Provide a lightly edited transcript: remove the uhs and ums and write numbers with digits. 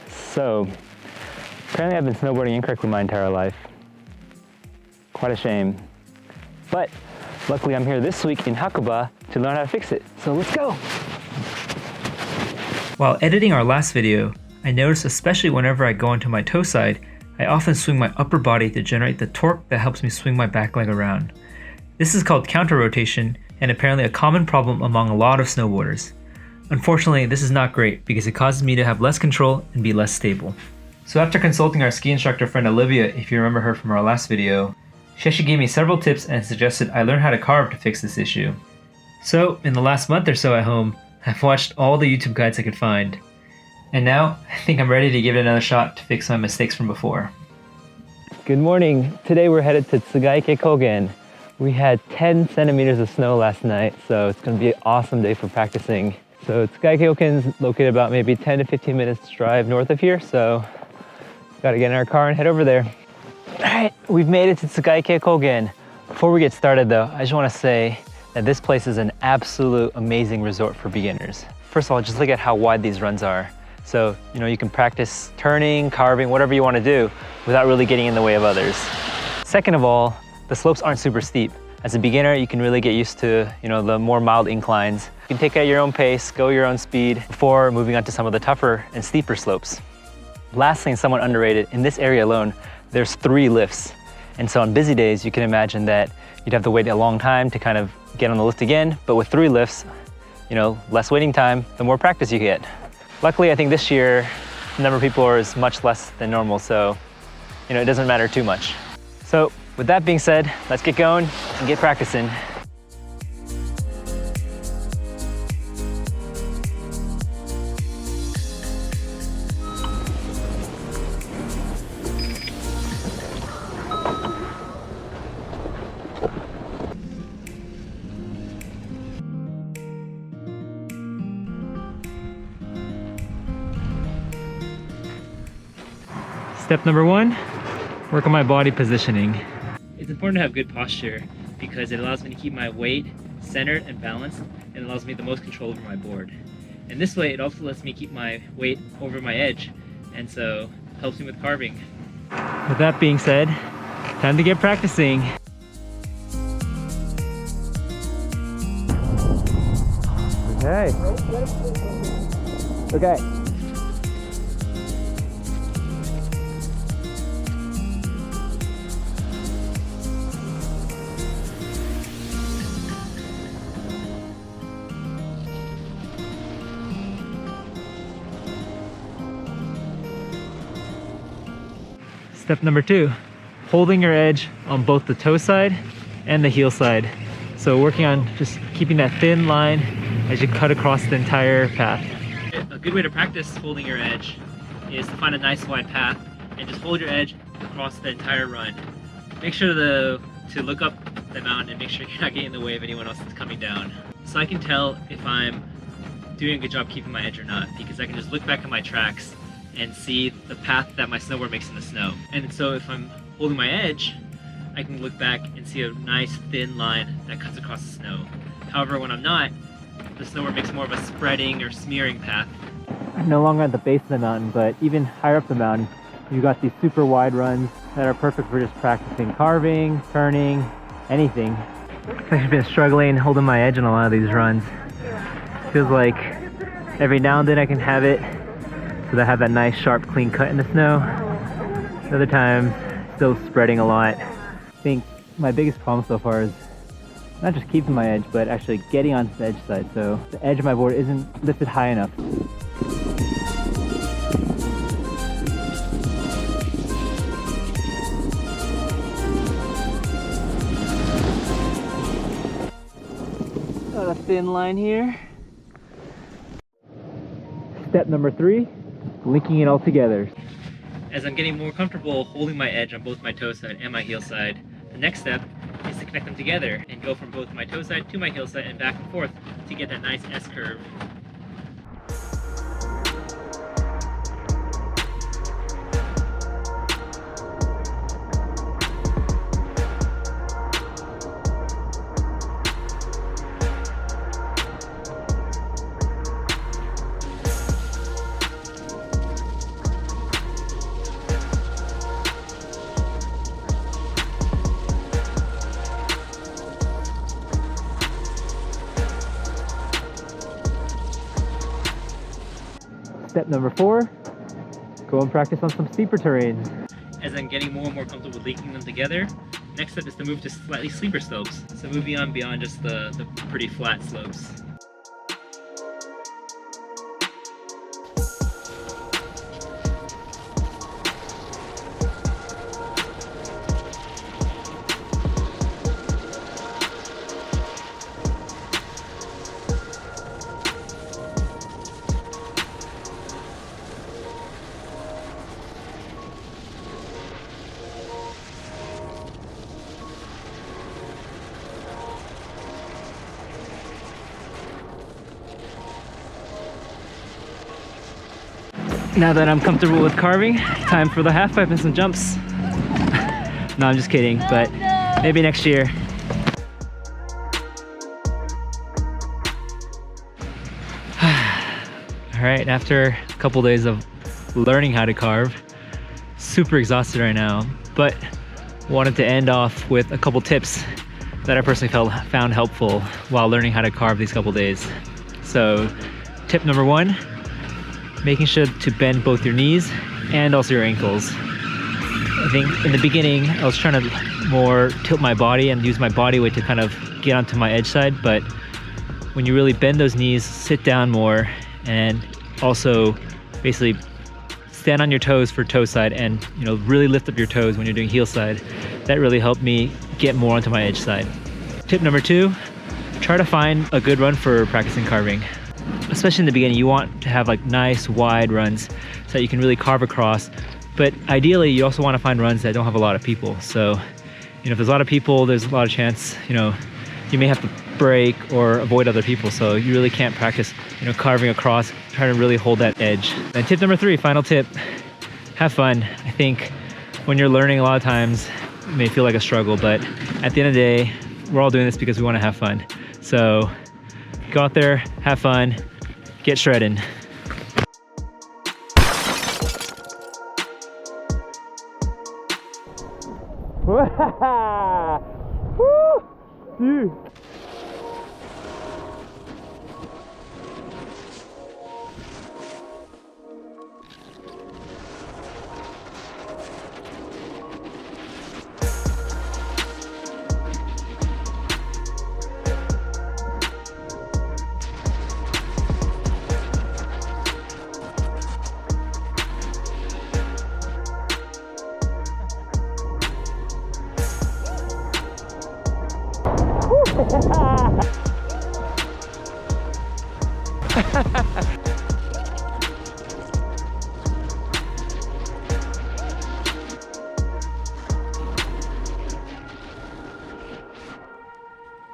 So, apparently I've been snowboarding incorrectly my entire life. Quite a shame. But luckily I'm here this week in Hakuba to learn how to fix it. So let's go! While editing our last video, I noticed especially whenever I go onto my toe side, I often swing my upper body to generate the torque that helps me swing my back leg around. This is called counter rotation and apparently a common problem among a lot of snowboarders. Unfortunately, this is not great because it causes me to have less control and be less stable. So after consulting our ski instructor friend Olivia, if you remember her from our last video, she actually gave me several tips and suggested I learn how to carve to fix this issue. So in the last month or so at home, I've watched all the YouTube guides I could find. And now, I think I'm ready to give it another shot to fix my mistakes from before. Good morning. Today we're headed to Tsugaike Kogen. We had 10 centimeters of snow last night, so it's going to be an awesome day for practicing. So Tsugaike Kogen is located about maybe 10 to 15 minutes drive north of here, so got to get in our car and head over there. All right, we've made it to Tsugaike Kogen. Before we get started though, I just want to say that this place is an absolute amazing resort for beginners. First of all, just look at how wide these runs are. So, you can practice turning, carving, whatever you want to do without really getting in the way of others. Second of all, the slopes aren't super steep. As a beginner, you can really get used to, the more mild inclines. You can take it at your own pace, go your own speed before moving on to some of the tougher and steeper slopes. Lastly, and somewhat underrated, in this area alone, there's 3 lifts. And so on busy days, you can imagine that you'd have to wait a long time to kind of get on the lift again, but with 3 lifts, less waiting time, the more practice you get. Luckily, I think this year, the number of people is much less than normal, so, it doesn't matter too much. So, with that being said, let's get going and get practicing. Step number 1, work on my body positioning. It's important to have good posture because it allows me to keep my weight centered and balanced and allows me the most control over my board. And this way it also lets me keep my weight over my edge and so helps me with carving. With that being said, time to get practicing. Okay. Step number 2, holding your edge on both the toe side and the heel side. So working on just keeping that thin line as you cut across the entire path. A good way to practice holding your edge is to find a nice wide path and just hold your edge across the entire run. Make sure to look up the mountain and make sure you're not getting in the way of anyone else that's coming down. So I can tell if I'm doing a good job keeping my edge or not because I can just look back at my tracks and see the path that my snowboard makes in the snow. And so if I'm holding my edge, I can look back and see a nice thin line that cuts across the snow. However, when I'm not, the snowboard makes more of a spreading or smearing path. I'm no longer at the base of the mountain, but even higher up the mountain, you've got these super wide runs that are perfect for just practicing carving, turning, anything. I've actually been struggling holding my edge on a lot of these runs. Feels like every now and then I can have it so that I have that nice sharp clean cut in the snow. Other times, still spreading a lot. I think my biggest problem so far is not just keeping my edge, but actually getting onto the edge side. So the edge of my board isn't lifted high enough. Got a thin line here. Step number 3, linking it all together. As I'm getting more comfortable holding my edge on both my toe side and my heel side, the next step is to connect them together and go from both my toe side to my heel side and back and forth to get that nice S-curve. Step number 4, go and practice on some steeper terrains. As I'm getting more and more comfortable with linking them together, next step is to move to slightly steeper slopes. So moving on beyond just the pretty flat slopes. Now that I'm comfortable with carving, time for the half pipe and some jumps. No, I'm just kidding, but maybe next year. All right, after a couple days of learning how to carve, super exhausted right now, but wanted to end off with a couple tips that I personally found helpful while learning how to carve these couple days. So tip number 1, making sure to bend both your knees and also your ankles. I think in the beginning, I was trying to more tilt my body and use my body weight to kind of get onto my edge side, but when you really bend those knees, sit down more, and also basically stand on your toes for toe side and really lift up your toes when you're doing heel side, that really helped me get more onto my edge side. Tip number 2, try to find a good run for practicing carving. Especially in the beginning, you want to have like nice wide runs so that you can really carve across, but ideally you also want to find runs that don't have a lot of people. So if there's a lot of people, there's a lot of chance you may have to break or avoid other people, so you really can't practice carving across, trying to really hold that edge. And tip number 3, final tip, have fun. I think when you're learning, a lot of times it may feel like a struggle, but at the end of the day, we're all doing this because we want to have fun. So go out there, have fun, get shredding. Woo!